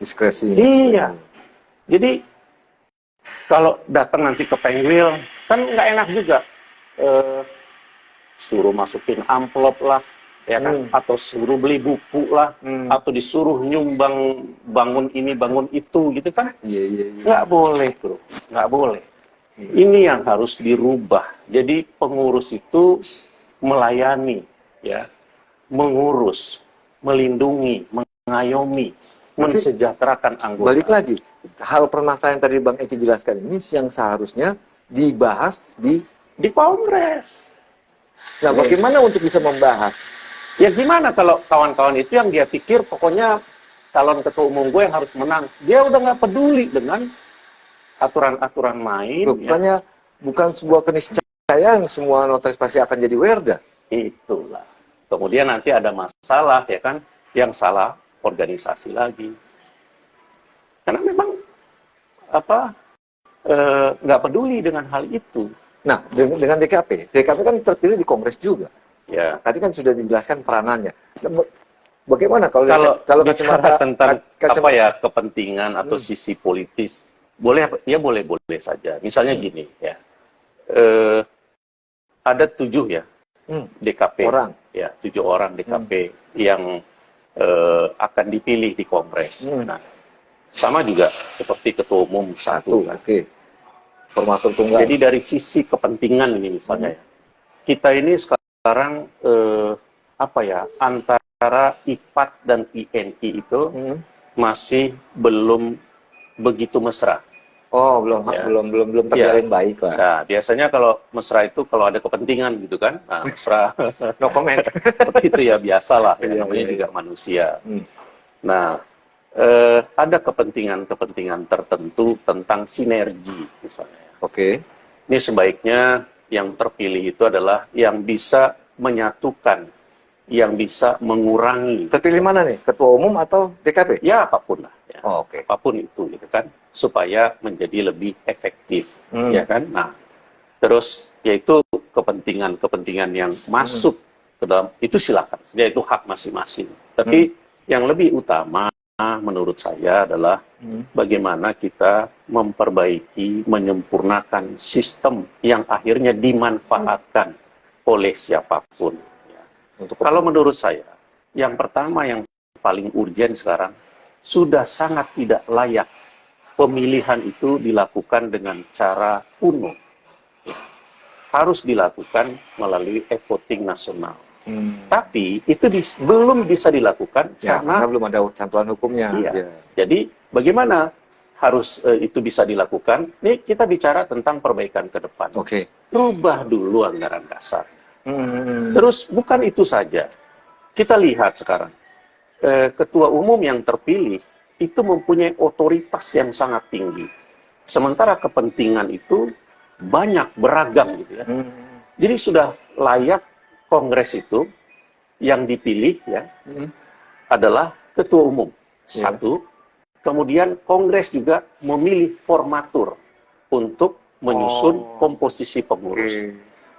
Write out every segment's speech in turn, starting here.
diskresi. Iya. Jadi kalau datang nanti ke Penguil kan nggak enak juga. Suruh masukin amplop lah, ya kan? Atau suruh beli buku lah, atau disuruh nyumbang bangun ini bangun itu gitu kan? Iya. Nggak boleh, bro. Nggak boleh. Ini yang harus dirubah. Jadi pengurus itu melayani, ya, mengurus, melindungi, mengayomi, mensejahterakan anggota. Balik lagi, hal permasalahan yang tadi Bang Eki jelaskan ini yang seharusnya dibahas di Kongres. Nah, bagaimana untuk bisa membahas? Ya gimana kalau kawan-kawan itu yang dia pikir pokoknya calon ketua umum gue yang harus menang. Dia udah nggak peduli dengan aturan-aturan main. Bukannya bukan sebuah keniscayaan semua notaris pasti akan jadi werda. Itulah. Kemudian nanti ada masalah, ya kan, yang salah organisasi lagi. Karena memang nggak peduli dengan hal itu. Nah, dengan DKP kan terpilih di Kongres juga. Ya. Tadi kan sudah dijelaskan peranannya. Bagaimana kalau bicara tentang kepentingan atau sisi politis, boleh saja. Misalnya gini, ya, ada 7 ya DKP, orang. Ya 7 orang DKP yang akan dipilih di Kongres. Nah, sama juga seperti ketua umum satu. Formatur tunggal. Jadi dari sisi kepentingan ini misalnya, ya, kita ini sekarang antara IPAT dan INI itu masih belum begitu mesra. Oh, belum terjalin baik lah. Nah, biasanya kalau mesra itu kalau ada kepentingan gitu kan, nah, mesra no comment. Seperti itu ya, biasalah, ya, namanya juga manusia. Nah, ada kepentingan tertentu tentang sinergi misalnya. Ini sebaiknya yang terpilih itu adalah yang bisa menyatukan, yang bisa mengurangi. Terpilih mana nih? Ketua umum atau DKP? Ya, apapun lah. Ya. Apapun itu, gitu kan, supaya menjadi lebih efektif, ya kan. Nah, terus yaitu kepentingan yang masuk ke dalam itu silakan, yaitu hak masing-masing. Tapi yang lebih utama menurut saya adalah bagaimana kita memperbaiki, menyempurnakan sistem yang akhirnya dimanfaatkan oleh siapapun. Ya. Kalau menurut saya, yang pertama yang paling urgen sekarang, sudah sangat tidak layak pemilihan itu dilakukan dengan cara kuno. Ya. Harus dilakukan melalui e-voting nasional. Tapi itu belum bisa dilakukan karena belum ada cantuan hukumnya. Iya. Jadi bagaimana harus itu bisa dilakukan? Ini kita bicara tentang perbaikan ke depan. Rubah dulu anggaran dasar. Terus bukan itu saja. Kita lihat sekarang ketua umum yang terpilih itu mempunyai otoritas yang sangat tinggi. Sementara kepentingan itu banyak, beragam gitu ya. Jadi sudah layak Kongres itu yang dipilih ya adalah ketua umum satu, kemudian Kongres juga memilih formatur untuk menyusun komposisi pengurus.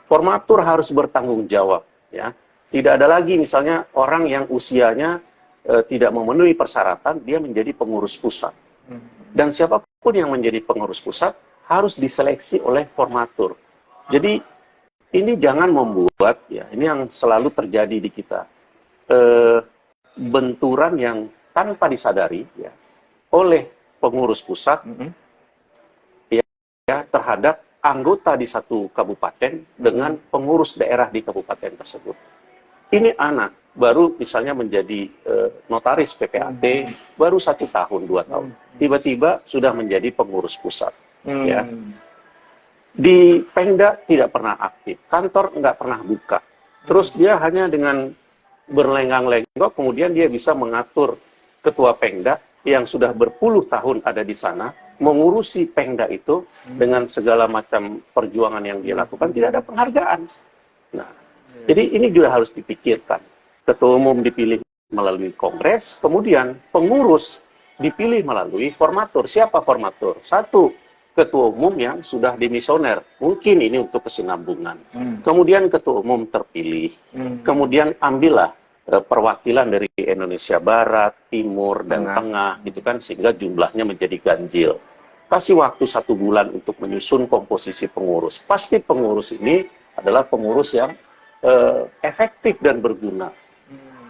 Formatur harus bertanggung jawab, ya. Tidak ada lagi misalnya orang yang usianya tidak memenuhi persyaratan dia menjadi pengurus pusat. Dan siapapun yang menjadi pengurus pusat harus diseleksi oleh formatur. Jadi ini jangan membuat, ya, ini yang selalu terjadi di kita, benturan yang tanpa disadari, ya, oleh pengurus pusat, ya, terhadap anggota di satu kabupaten dengan pengurus daerah di kabupaten tersebut. Ini anak baru misalnya menjadi notaris PPAT baru 1 tahun, 2 tahun, tiba-tiba sudah menjadi pengurus pusat, ya. Di Pemda tidak pernah aktif, kantor nggak pernah buka. Terus dia hanya dengan berlengang-lenggok, kemudian dia bisa mengatur ketua Pemda yang sudah berpuluh tahun ada di sana, mengurusi Pemda itu dengan segala macam perjuangan yang dia lakukan, tidak ada penghargaan. Nah, jadi ini juga harus dipikirkan. Ketua umum dipilih melalui Kongres, kemudian pengurus dipilih melalui formatur. Siapa formatur? Satu, ketua umum yang sudah dimisioner, mungkin ini untuk kesinambungan. Kemudian ketua umum terpilih, kemudian ambillah perwakilan dari Indonesia Barat, Timur, dan Tengah, gitu kan, sehingga jumlahnya menjadi ganjil. Kasih waktu 1 bulan untuk menyusun komposisi pengurus. Pasti pengurus ini adalah pengurus yang efektif dan berguna.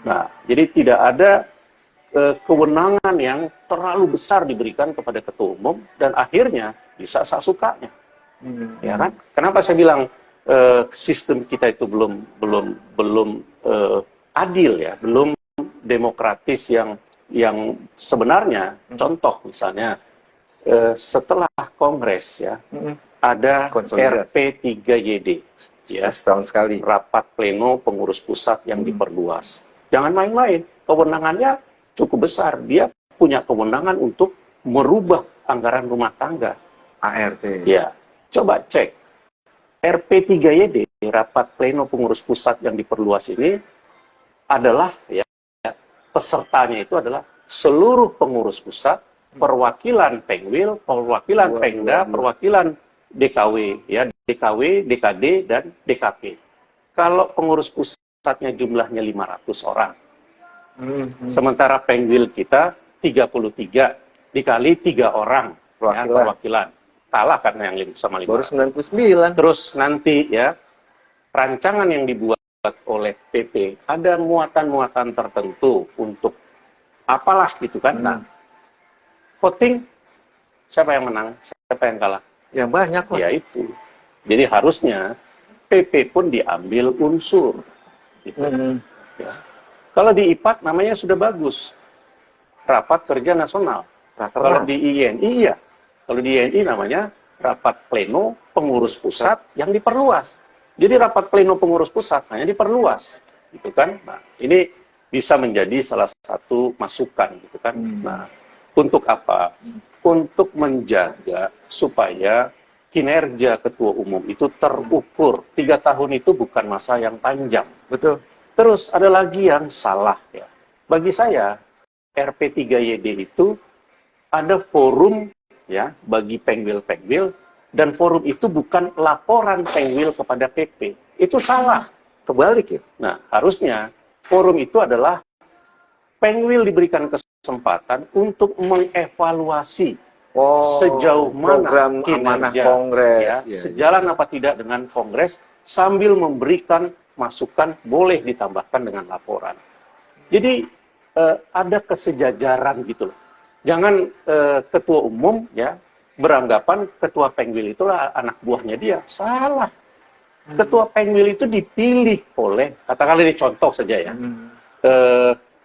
Nah, jadi tidak ada kewenangan yang terlalu besar diberikan kepada ketua umum dan akhirnya bisa sesukanya. Ya kan? Kenapa saya bilang sistem kita itu belum adil ya, belum demokratis yang sebenarnya. Contoh misalnya setelah Kongres ya, ada RP3YD ya, setahun sekali, rapat pleno pengurus pusat yang diperluas. Jangan main-main, kewenangannya cukup besar. Dia punya kewenangan untuk merubah anggaran rumah tangga. ART. Ya, coba cek RP3YD, rapat pleno pengurus pusat yang diperluas ini adalah ya, pesertanya itu adalah seluruh pengurus pusat, perwakilan Pengwil, perwakilan Pengda, perwakilan DKW, ya, DKW, DKD, dan DKP. Kalau pengurus pusatnya jumlahnya 500 orang, sementara Pengwil kita 33 dikali 3 orang perwakilan. Kalah karena yang sama 500. Baru 99. Terus nanti ya, rancangan yang dibuat oleh PP ada muatan-muatan tertentu untuk apalah gitu kan. Nah, voting siapa yang menang, siapa yang kalah? Yang banyak lah. Ya itu. Jadi harusnya PP pun diambil unsur. Gitu. Ya. Kalau di IPAT namanya sudah bagus, Rapat Kerja Nasional. Kalau di INI iya. Kalau di INI namanya Rapat Pleno Pengurus Pusat yang diperluas. Jadi rapat pleno pengurus pusat hanya diperluas, gitu kan? Nah, ini bisa menjadi salah satu masukan, gitu kan? Nah, untuk apa? Untuk menjaga supaya kinerja ketua umum itu terukur. 3 tahun itu bukan masa yang panjang. Betul. Terus ada lagi yang salah ya. Bagi saya RP3YD itu ada forum ya bagi Pengwil-Pengwil. Dan forum itu bukan laporan Pengwil kepada PP. Itu salah. Kebalik ya? Nah, harusnya forum itu adalah Pengwil diberikan kesempatan untuk mengevaluasi sejauh mana kinerja Kongres, ya, sejalan apa tidak dengan Kongres, sambil memberikan masukan, boleh ditambahkan dengan laporan. Jadi, ada kesejajaran gitu loh. Jangan ketua umum ya beranggapan ketua Pengwil itulah anak buahnya dia. Salah. Ketua Pengwil itu dipilih oleh, katakanlah ini contoh saja ya,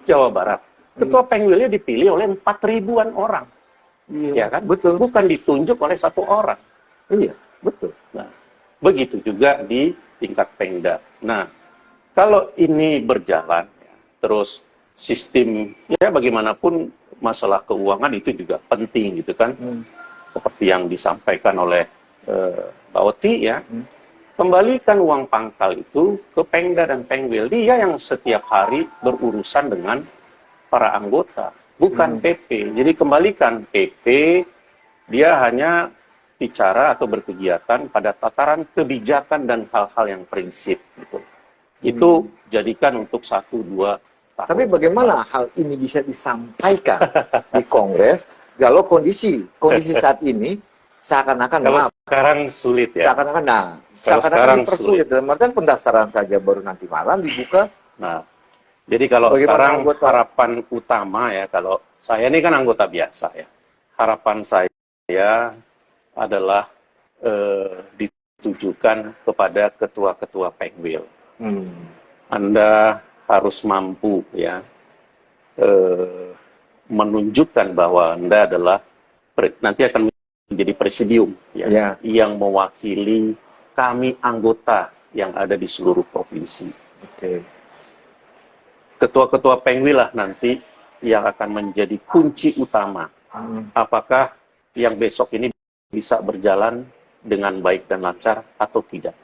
Jawa Barat. Ketua Pengwilnya dipilih oleh 4.000-an orang. Iya, ya kan? Betul. Bukan ditunjuk oleh 1 orang. Iya, betul. Nah, begitu juga di tingkat Pengda. Nah, kalau ini berjalan, ya, terus sistem, ya bagaimanapun masalah keuangan itu juga penting gitu kan. Seperti yang disampaikan oleh Mbak Oti ya, kembalikan uang pangkal itu ke Pengda dan Pengwil. Dia yang setiap hari berurusan dengan para anggota, bukan PP. Jadi kembalikan PP, dia hanya bicara atau berkegiatan pada tataran kebijakan dan hal-hal yang prinsip gitu. Itu jadikan untuk 1-2 tahun. Tapi bagaimana hal ini bisa disampaikan di Kongres? Kalau kondisi saat ini seakan-akan sekarang sulit ya. Seakan-akan dipersulit. Dalam artian pendaftaran saja baru nanti malam dibuka. Nah, jadi kalau sekarang harapan utama ya, kalau saya ini kan anggota biasa ya, harapan saya adalah ditujukan kepada ketua-ketua Pengwil. Anda harus mampu ya menunjukkan bahwa Anda adalah nanti akan menjadi presidium ya, yang mewakili kami anggota yang ada di seluruh provinsi. Ketua-ketua Pengwil lah nanti yang akan menjadi kunci utama. Apakah yang besok ini bisa berjalan dengan baik dan lancar atau tidak.